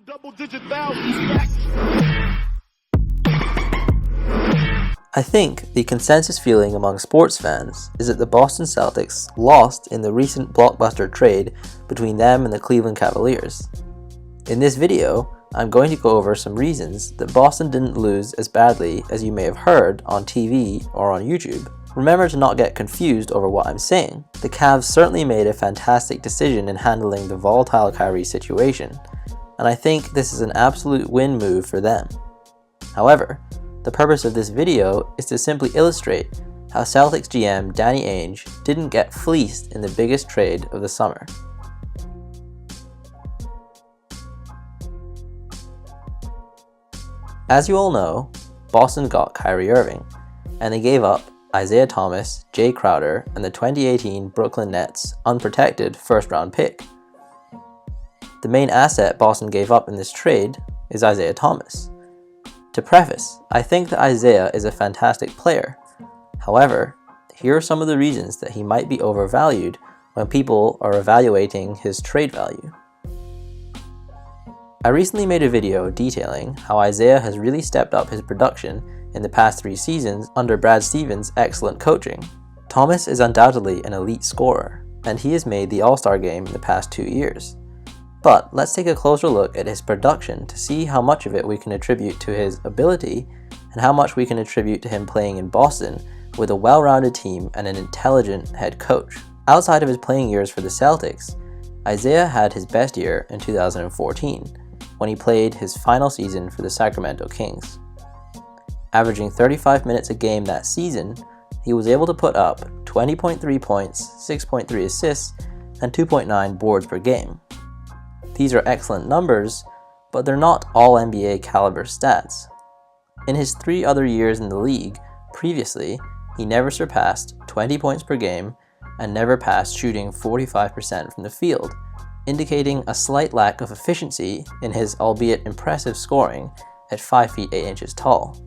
Double-digit thousands. I think the consensus feeling among sports fans is that the Boston Celtics lost in the recent blockbuster trade between them and the Cleveland Cavaliers. In this video, I'm going to go over some reasons that Boston didn't lose as badly as you may have heard on TV or on YouTube. Remember to not get confused over what I'm saying. The Cavs certainly made a fantastic decision in handling the volatile Kyrie situation, and I think this is an absolute win move for them. However, the purpose of this video is to simply illustrate how Celtics GM Danny Ainge didn't get fleeced in the biggest trade of the summer. As you all know, Boston got Kyrie Irving, and they gave up Isaiah Thomas, Jae Crowder, and the 2018 Brooklyn Nets unprotected first-round pick. The main asset Boston gave up in this trade is Isaiah Thomas. To preface, I think that Isaiah is a fantastic player. However, here are some of the reasons that he might be overvalued when people are evaluating his trade value. I recently made a video detailing how Isaiah has really stepped up his production in the past 3 seasons under Brad Stevens' excellent coaching. Thomas is undoubtedly an elite scorer, and he has made the All-Star game in the past 2 years. But let's take a closer look at his production to see how much of it we can attribute to his ability and how much we can attribute to him playing in Boston with a well-rounded team and an intelligent head coach. Outside of his playing years for the Celtics, Isaiah had his best year in 2014 when he played his final season for the Sacramento Kings. Averaging 35 minutes a game that season, he was able to put up 20.3 points, 6.3 assists, and 2.9 boards per game. These are excellent numbers, but they're not all NBA caliber stats. In his 3 other years in the league, previously, he never surpassed 20 points per game and never passed shooting 45% from the field, indicating a slight lack of efficiency in his albeit impressive scoring at 5 feet 8 inches tall.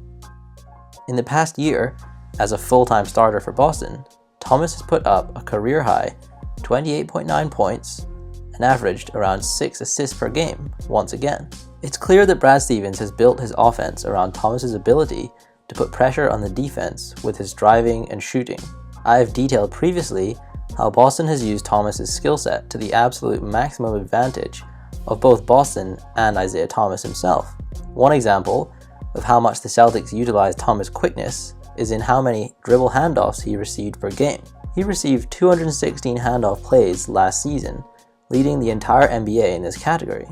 In the past year, as a full-time starter for Boston, Thomas has put up a career-high 28.9 points and averaged around 6 assists per game once again. It's clear that Brad Stevens has built his offense around Thomas's ability to put pressure on the defense with his driving and shooting. I have detailed previously how Boston has used Thomas's skill set to the absolute maximum advantage of both Boston and Isaiah Thomas himself. One example of how much the Celtics utilized Thomas' quickness is in how many dribble handoffs he received per game. He received 216 handoff plays last season, leading the entire NBA in this category.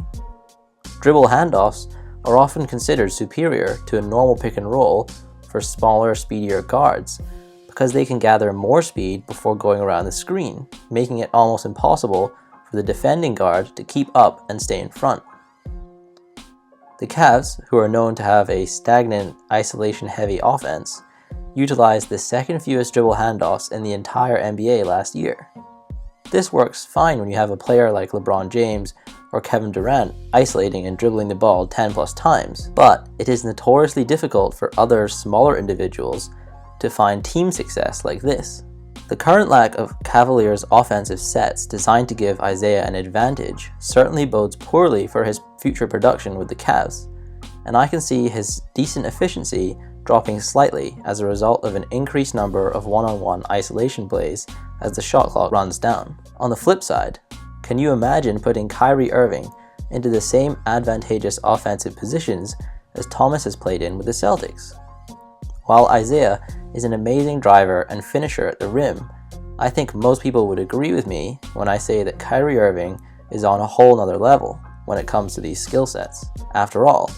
Dribble handoffs are often considered superior to a normal pick and roll for smaller, speedier guards because they can gather more speed before going around the screen, making it almost impossible for the defending guard to keep up and stay in front. The Cavs, who are known to have a stagnant, isolation-heavy offense, utilized the second fewest dribble handoffs in the entire NBA last year. This works fine when you have a player like LeBron James or Kevin Durant isolating and dribbling the ball 10 plus times, but it is notoriously difficult for other smaller individuals to find team success like this. The current lack of Cavaliers' offensive sets designed to give Isaiah an advantage certainly bodes poorly for his future production with the Cavs, and I can see his decent efficiency dropping slightly as a result of an increased number of one-on-one isolation plays as the shot clock runs down. On the flip side, can you imagine putting Kyrie Irving into the same advantageous offensive positions as Thomas has played in with the Celtics? While Isaiah is an amazing driver and finisher at the rim, I think most people would agree with me when I say that Kyrie Irving is on a whole nother level when it comes to these skill sets. After all,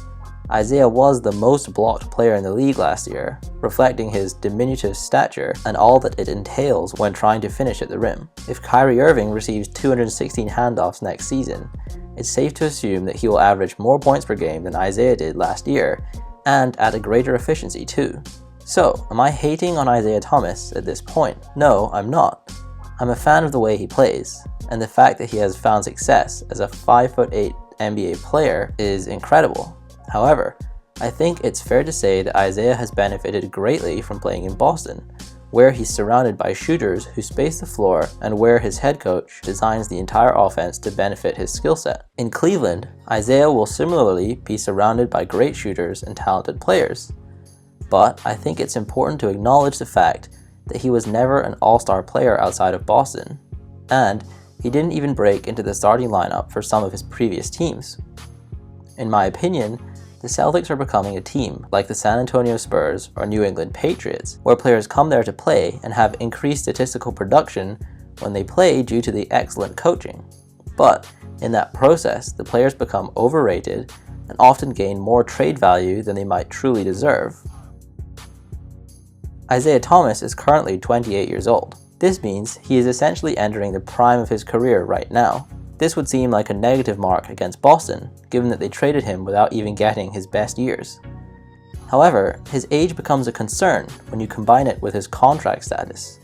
Isaiah was the most blocked player in the league last year, reflecting his diminutive stature and all that it entails when trying to finish at the rim. If Kyrie Irving receives 216 handoffs next season, it's safe to assume that he will average more points per game than Isaiah did last year, and at a greater efficiency too. So, am I hating on Isaiah Thomas at this point? No, I'm not. I'm a fan of the way he plays, and the fact that he has found success as a 5'8" NBA player is incredible. However, I think it's fair to say that Isaiah has benefited greatly from playing in Boston, where he's surrounded by shooters who space the floor and where his head coach designs the entire offense to benefit his skill set. In Cleveland, Isaiah will similarly be surrounded by great shooters and talented players. But I think it's important to acknowledge the fact that he was never an all-star player outside of Boston, and he didn't even break into the starting lineup for some of his previous teams. In my opinion, the Celtics are becoming a team like the San Antonio Spurs or New England Patriots, where players come there to play and have increased statistical production when they play due to the excellent coaching. But in that process, the players become overrated and often gain more trade value than they might truly deserve. Isaiah Thomas is currently 28 years old. This means he is essentially entering the prime of his career right now. This would seem like a negative mark against Boston, given that they traded him without even getting his best years. However, his age becomes a concern when you combine it with his contract status.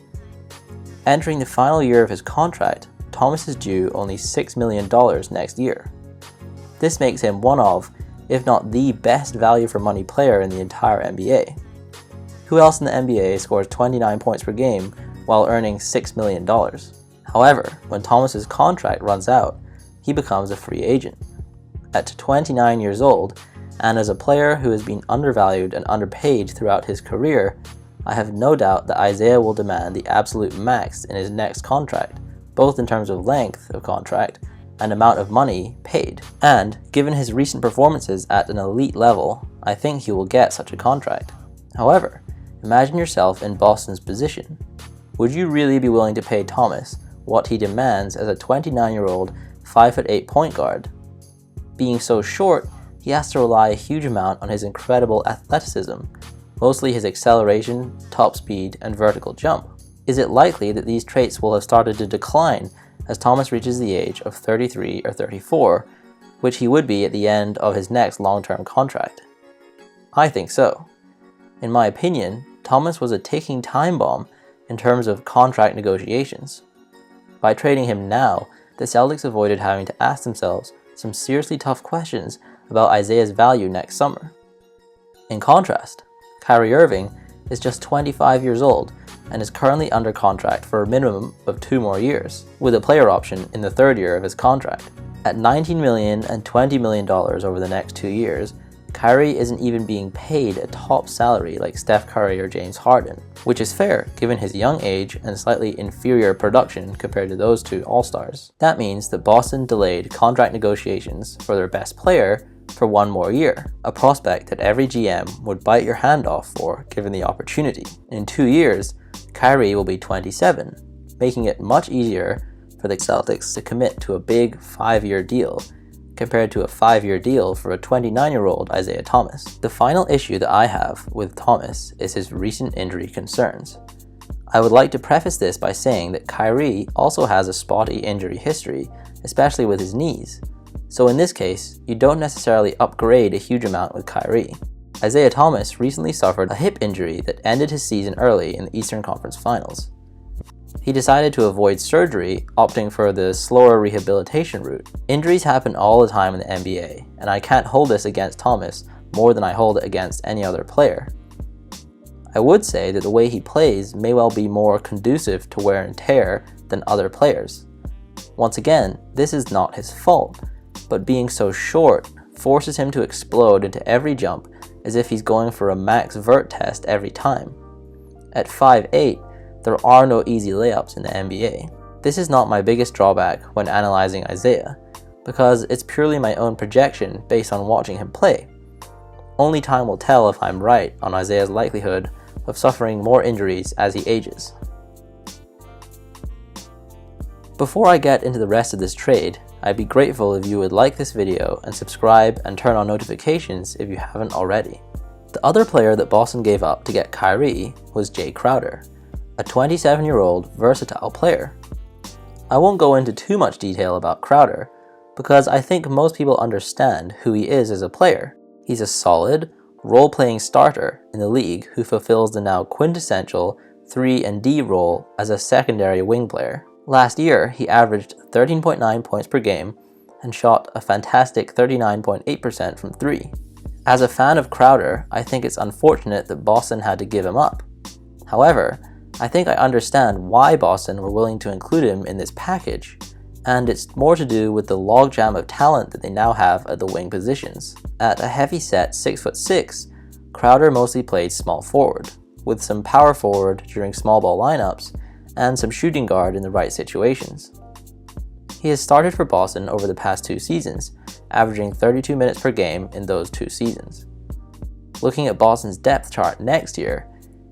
Entering the final year of his contract, Thomas is due only $6 million next year. This makes him one of, if not the best value for money player in the entire NBA. Who else in the NBA scores 29 points per game while earning $6 million? However, when Thomas's contract runs out, he becomes a free agent. At 29 years old, and as a player who has been undervalued and underpaid throughout his career, I have no doubt that Isaiah will demand the absolute max in his next contract, both in terms of length of contract and amount of money paid. And given his recent performances at an elite level, I think he will get such a contract. However, imagine yourself in Boston's position. Would you really be willing to pay Thomas what he demands as a 29-year-old 5'8" point guard? Being so short, he has to rely a huge amount on his incredible athleticism, mostly his acceleration, top speed, and vertical jump. Is it likely that these traits will have started to decline as Thomas reaches the age of 33 or 34, which he would be at the end of his next long-term contract? I think so. In my opinion, Thomas was a ticking time bomb in terms of contract negotiations. By trading him now, the Celtics avoided having to ask themselves some seriously tough questions about Isaiah's value next summer. In contrast, Kyrie Irving is just 25 years old and is currently under contract for a minimum of 2 more years, with a player option in the 3rd year of his contract. At $19 million and $20 million over the next 2 years, Kyrie isn't even being paid a top salary like Steph Curry or James Harden, which is fair given his young age and slightly inferior production compared to those two all-stars. That means that Boston delayed contract negotiations for their best player for 1 more year, a prospect that every GM would bite your hand off for given the opportunity. In 2 years, Kyrie will be 27, making it much easier for the Celtics to commit to a big 5-year deal compared to a 5-year deal for a 29-year-old Isaiah Thomas. The final issue that I have with Thomas is his recent injury concerns. I would like to preface this by saying that Kyrie also has a spotty injury history, especially with his knees. So in this case, you don't necessarily upgrade a huge amount with Kyrie. Isaiah Thomas recently suffered a hip injury that ended his season early in the Eastern Conference Finals. He decided to avoid surgery, opting for the slower rehabilitation route. Injuries happen all the time in the NBA, and I can't hold this against Thomas more than I hold it against any other player. I would say that the way he plays may well be more conducive to wear and tear than other players. Once again, this is not his fault, but being so short forces him to explode into every jump as if he's going for a max vert test every time. At 5'8", there are no easy layups in the NBA. This is not my biggest drawback when analyzing Isaiah, because it's purely my own projection based on watching him play. Only time will tell if I'm right on Isaiah's likelihood of suffering more injuries as he ages. Before I get into the rest of this trade, I'd be grateful if you would like this video and subscribe and turn on notifications if you haven't already. The other player that Boston gave up to get Kyrie was Jae Crowder, a 27-year-old versatile player. I won't go into too much detail about Crowder, because I think most people understand who he is as a player. He's a solid, role-playing starter in the league who fulfills the now quintessential 3-and-D role as a secondary wing player. Last year, he averaged 13.9 points per game and shot a fantastic 39.8% from 3. As a fan of Crowder, I think it's unfortunate that Boston had to give him up. However, I think I understand why Boston were willing to include him in this package, and it's more to do with the logjam of talent that they now have at the wing positions. At a heavy-set 6'6", Crowder mostly played small forward, with some power forward during small ball lineups and some shooting guard in the right situations. He has started for Boston over the past 2 seasons, averaging 32 minutes per game in those 2 seasons. Looking at Boston's depth chart next year,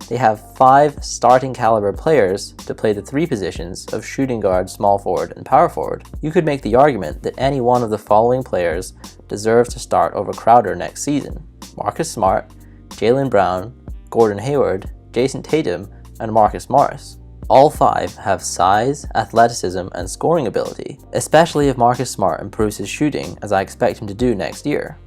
they have 5 starting caliber players to play the 3 positions of shooting guard, small forward, and power forward. You could make the argument that any one of the following players deserves to start over Crowder next season: Marcus Smart, Jaylen Brown, Gordon Hayward, Jason Tatum, and Marcus Morris. All 5 have size, athleticism, and scoring ability, especially if Marcus Smart improves his shooting as I expect him to do next year.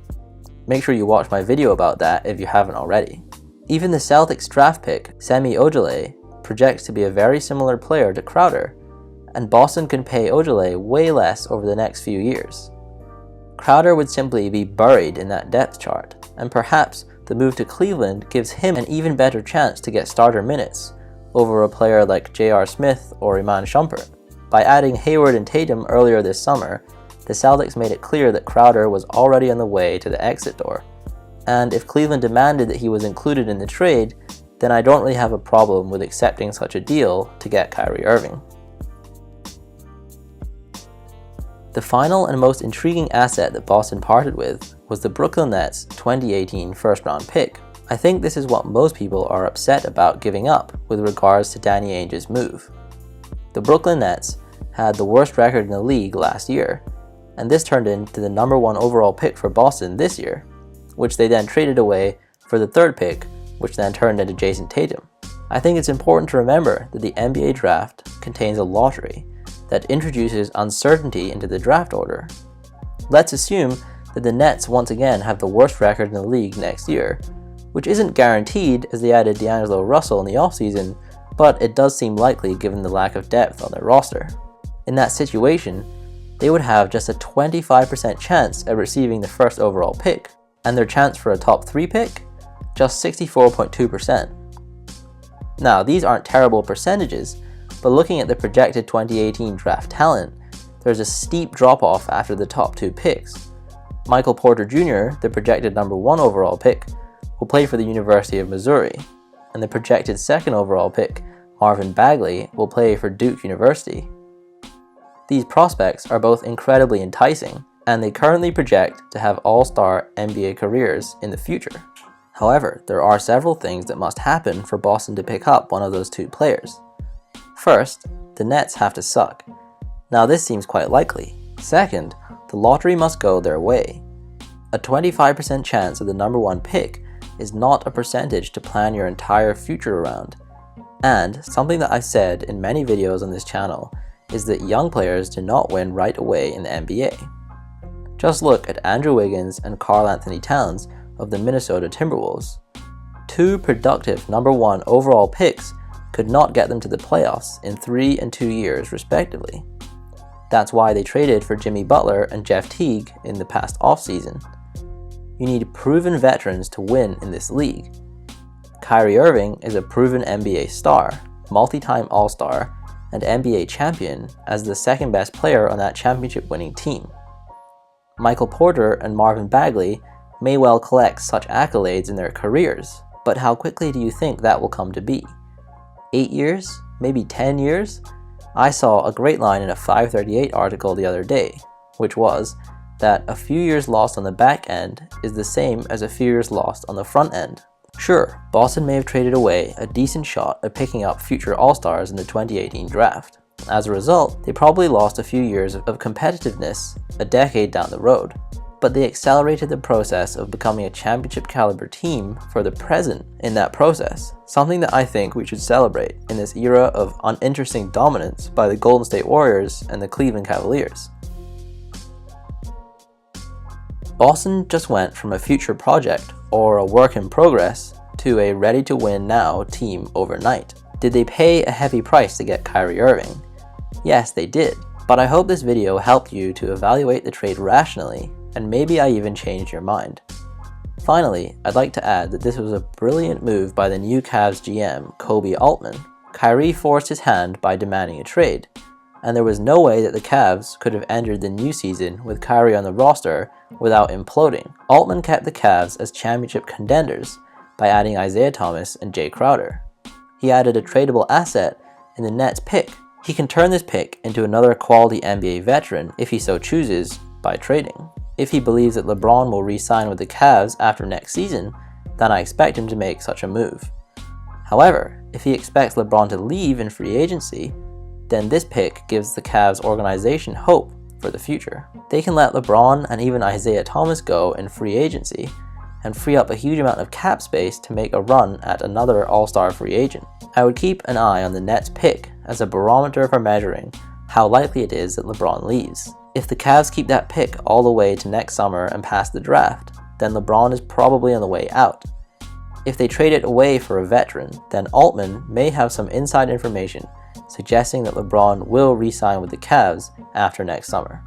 Make sure you watch my video about that if you haven't already. Even the Celtics draft pick, Semi Ojeleye, projects to be a very similar player to Crowder, and Boston can pay Ojeleye way less over the next few years. Crowder would simply be buried in that depth chart, and perhaps the move to Cleveland gives him an even better chance to get starter minutes over a player like J.R. Smith or Iman Shumpert. By adding Hayward and Tatum earlier this summer, the Celtics made it clear that Crowder was already on the way to the exit door. And if Cleveland demanded that he was included in the trade, then I don't really have a problem with accepting such a deal to get Kyrie Irving. The final and most intriguing asset that Boston parted with was the Brooklyn Nets 2018 first-round pick. I think this is what most people are upset about giving up with regards to Danny Ainge's move. The Brooklyn Nets had the worst record in the league last year, and this turned into the number 1 overall pick for Boston this year, which they then traded away for the 3rd pick, which then turned into Jason Tatum. I think it's important to remember that the NBA draft contains a lottery that introduces uncertainty into the draft order. Let's assume that the Nets once again have the worst record in the league next year, which isn't guaranteed as they added D'Angelo Russell in the offseason, but it does seem likely given the lack of depth on their roster. In that situation, they would have just a 25% chance at receiving the 1st overall pick, and their chance for a top 3 pick? Just 64.2%. Now, these aren't terrible percentages, but looking at the projected 2018 draft talent, there's a steep drop-off after the top 2 picks. Michael Porter Jr., the projected number 1 overall pick, will play for the University of Missouri, and the projected 2nd overall pick, Marvin Bagley, will play for Duke University. These prospects are both incredibly enticing, and they currently project to have all-star NBA careers in the future. However, there are several things that must happen for Boston to pick up one of those 2 players. First, the Nets have to suck. Now this seems quite likely. Second, the lottery must go their way. A 25% chance of the number 1 pick is not a percentage to plan your entire future around. And something that I've said in many videos on this channel is that young players do not win right away in the NBA. Just look at Andrew Wiggins and Karl Anthony Towns of the Minnesota Timberwolves. 2 productive number 1 overall picks could not get them to the playoffs in 3 and 2 years respectively. That's why they traded for Jimmy Butler and Jeff Teague in the past offseason. You need proven veterans to win in this league. Kyrie Irving is a proven NBA star, multi-time All-Star, and NBA champion as the 2nd best player on that championship-winning team. Michael Porter and Marvin Bagley may well collect such accolades in their careers, but how quickly do you think that will come to be? 8 years? Maybe 10 years? I saw a great line in a 538 article the other day, which was that a few years lost on the back end is the same as a few years lost on the front end. Sure, Boston may have traded away a decent shot at picking up future All-Stars in the 2018 draft. As a result, they probably lost a few years of competitiveness a decade down the road. But they accelerated the process of becoming a championship caliber team for the present in that process, something that I think we should celebrate in this era of uninteresting dominance by the Golden State Warriors and the Cleveland Cavaliers. Boston just went from a future project or a work in progress to a ready-to-win now team overnight. Did they pay a heavy price to get Kyrie Irving? Yes, they did, but I hope this video helped you to evaluate the trade rationally, and maybe I even changed your mind. Finally, I'd like to add that this was a brilliant move by the new Cavs GM, Koby Altman. Kyrie forced his hand by demanding a trade, and there was no way that the Cavs could have entered the new season with Kyrie on the roster without imploding. Altman kept the Cavs as championship contenders by adding Isaiah Thomas and Jae Crowder. He added a tradable asset in the Nets pick. He can turn this pick into another quality NBA veteran if he so chooses by trading. If he believes that LeBron will re-sign with the Cavs after next season, then I expect him to make such a move. However, if he expects LeBron to leave in free agency, then this pick gives the Cavs organization hope for the future. They can let LeBron and even Isaiah Thomas go in free agency and free up a huge amount of cap space to make a run at another all-star free agent. I would keep an eye on the Nets pick as a barometer for measuring how likely it is that LeBron leaves. If the Cavs keep that pick all the way to next summer and past the draft, then LeBron is probably on the way out. If they trade it away for a veteran, then Altman may have some inside information suggesting that LeBron will re-sign with the Cavs after next summer.